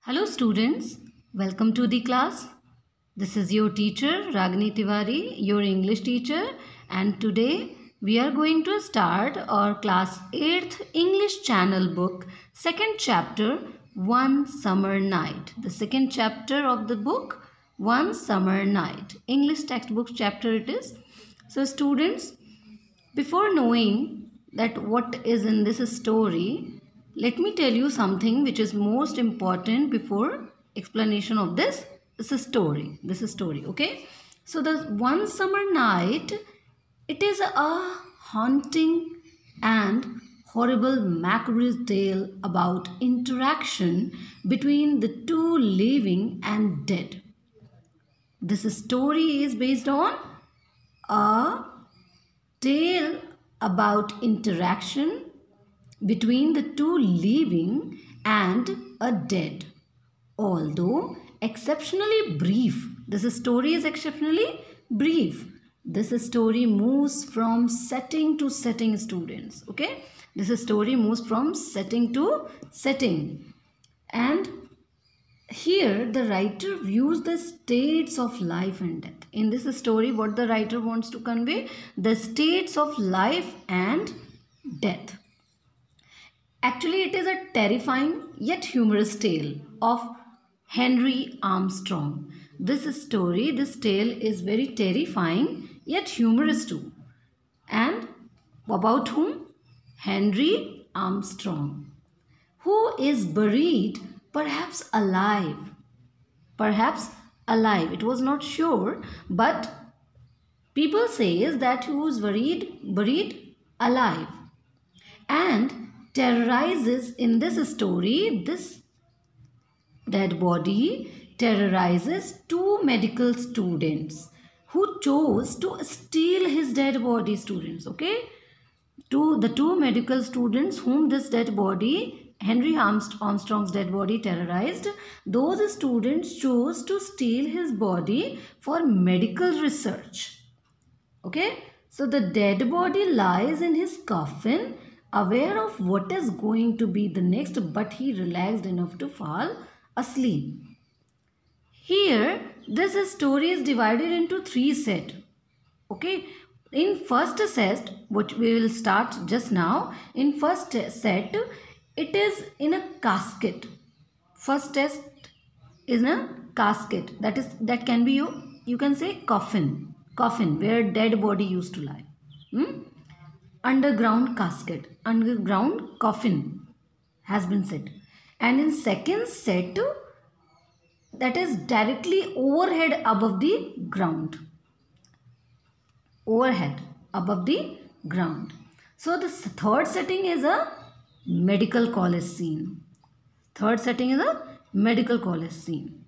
Hello students, welcome to the class. This is your teacher Ragini Tiwari, your English teacher, and today we are going to start our class 8th English channel book, second chapter, One Summer Night. The second chapter of the book, One Summer Night. English textbook chapter it is. So students, before knowing that what is in this story, let me tell you something which is most important before explanation of this story. This story, okay? So the One Summer Night, it is a haunting and horrible macabre tale about interaction between the two living and dead. This story is based on a tale about interaction between the two living and a dead. Although exceptionally brief, this story is exceptionally brief. This story moves from setting to setting, students. Okay, this story moves from setting to setting, and here the writer views the states of life and death. In this story, what the writer wants to convey? The states of life and death. Actually, it is a terrifying yet humorous tale of Henry Armstrong. This story, this tale is very terrifying yet humorous too. And about whom? Henry Armstrong, who is buried, perhaps alive. Perhaps alive. It was not sure, but people say that he was buried alive, and terrorizes in this story, this dead body terrorizes two medical students who chose to steal his dead body, students. Okay, the two medical students whom this dead body, Henry Armstrong's dead body, terrorized, those students chose to steal his body for medical research. Okay, so the dead body lies in his coffin, aware of what is going to be the next, but he relaxed enough to fall asleep. Here, this story is divided into three sets. Okay, in first set, which we will start just now, in first set, it is in a casket. First test is in a casket. That can be you can say coffin where dead body used to lie. Underground casket, underground coffin has been set. And in second set, that is directly overhead above the ground. Overhead above the ground. So the third setting is a medical college scene. Third setting is a medical college scene.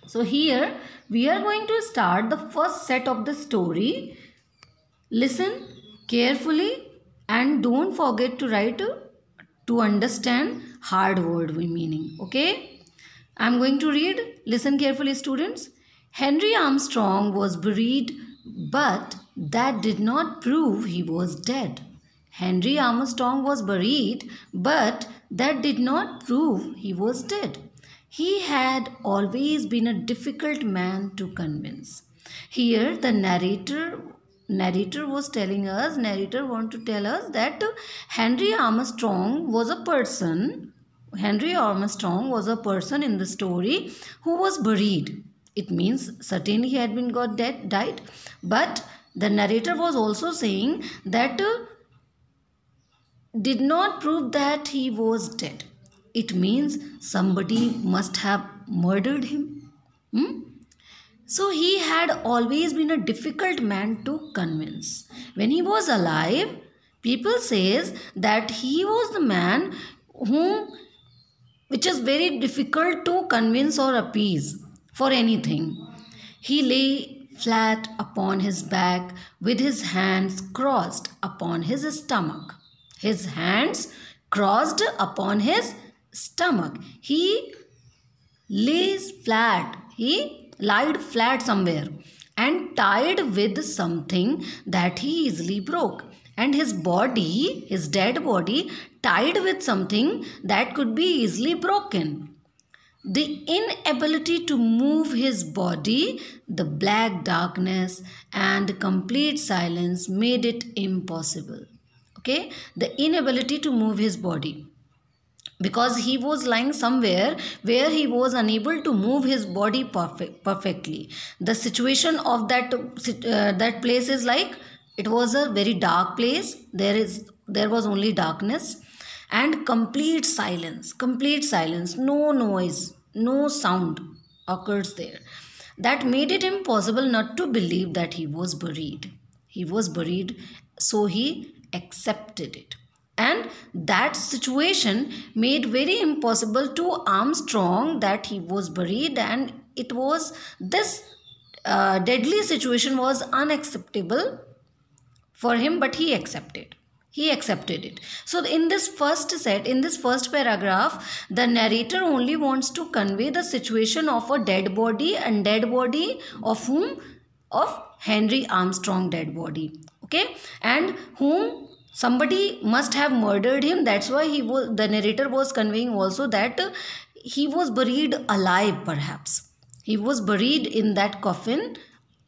So here we are going to start the first set of the story. Listen carefully and don't forget to write to understand hard word meaning. Okay, I'm going to read. Listen carefully, students. Henry Armstrong was buried, but that did not prove he was dead. Henry Armstrong was buried, but that did not prove he was dead. He had always been a difficult man to convince. Here the narrator was telling us, narrator want to tell us that Henry Armstrong was a person in the story who was buried. It means certainly he had been died, but the narrator was also saying that did not prove that he was dead. It means somebody must have murdered him. So he had always been a difficult man to convince. When he was alive, people says that he was the man which is very difficult to convince or appease for anything. He lay flat upon his back with his hands crossed upon his stomach. His hands crossed upon his stomach. He lays flat. He lied flat somewhere and tied with something that he easily broke, and his dead body tied with something that could be easily broken. The inability to move his body, the black darkness, and complete silence made it impossible. Okay, the inability to move his body, because he was lying somewhere where he was unable to move his body perfectly. The situation of that place is like, it was a very dark place. There was only darkness and complete silence, no noise, no sound occurs there. That made it impossible not to believe that he was buried. He was buried, so he accepted it. And that situation made very impossible to Armstrong that he was buried, and it was this deadly situation was unacceptable for him, but he accepted it. So in this first paragraph, the narrator only wants to convey the situation of a dead body, and dead body of whom? Of Henry Armstrong dead body. Okay, and whom somebody must have murdered him. That's why the narrator was conveying also that he was buried alive. Perhaps he was buried in that coffin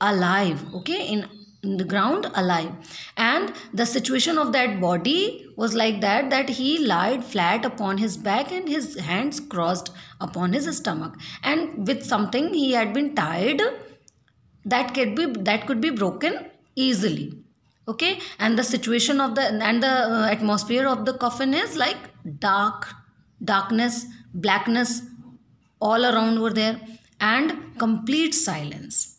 alive. Okay, in the ground alive. And the situation of that body was like that he lied flat upon his back and his hands crossed upon his stomach, and with something he had been tied that could be broken easily. Okay, and the situation of the atmosphere of the coffin is like darkness, blackness all around were there, and complete silence.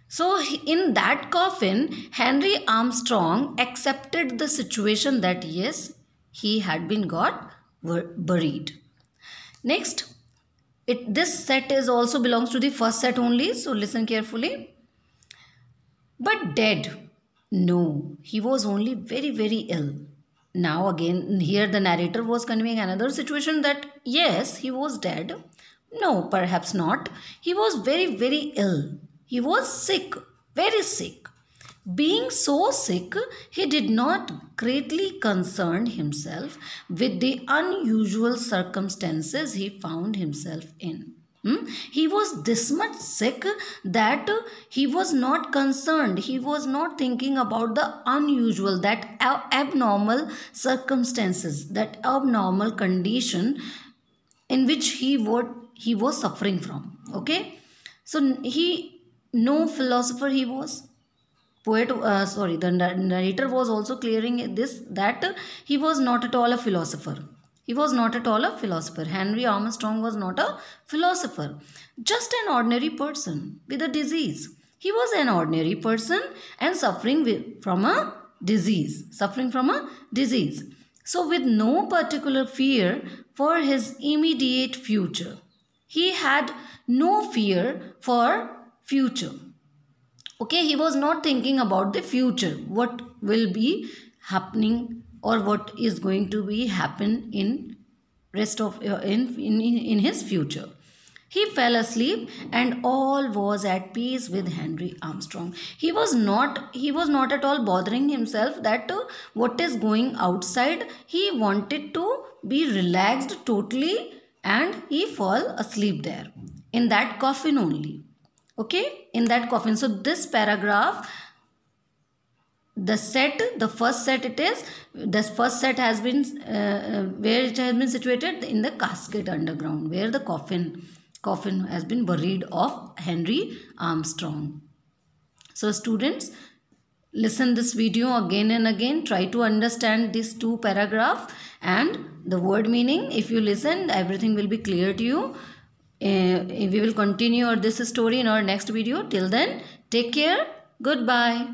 So in that coffin, Henry Armstrong accepted the situation that yes, he had been buried. Next, this set is also belongs to the first set only, so listen carefully. But dead? No, he was only very, very ill. Now again, here the narrator was conveying another situation that yes, he was dead. No, perhaps not. He was very, very ill. He was sick, very sick. Being so sick, he did not greatly concern himself with the unusual circumstances he found himself in. He was this much sick that he was not concerned. He was not thinking about the unusual, that abnormal circumstances, that abnormal condition in which he was suffering from. Okay, so no philosopher he was. The narrator was also clearing this, that he was not at all a philosopher. He was not at all a philosopher. Henry Armstrong was not a philosopher. Just an ordinary person with a disease. He was an ordinary person and suffering from a disease. So with no particular fear for his immediate future. He had no fear for future. Okay, he was not thinking about the future, what will be happening or what is going to be happen in rest of in his future. He fell asleep and all was at peace with Henry Armstrong. He was not at all bothering himself that what is going outside. He wanted to be relaxed totally, and he fell asleep there in that coffin only. Okay, in that coffin. So this paragraph, the first set has been where it has been situated in the casket underground, where the coffin has been buried of Henry Armstrong. So students, listen this video again and again. Try to understand these two paragraphs and the word meaning. If you listen, everything will be clear to you. We will continue this story in our next video. Till then, take care. Goodbye.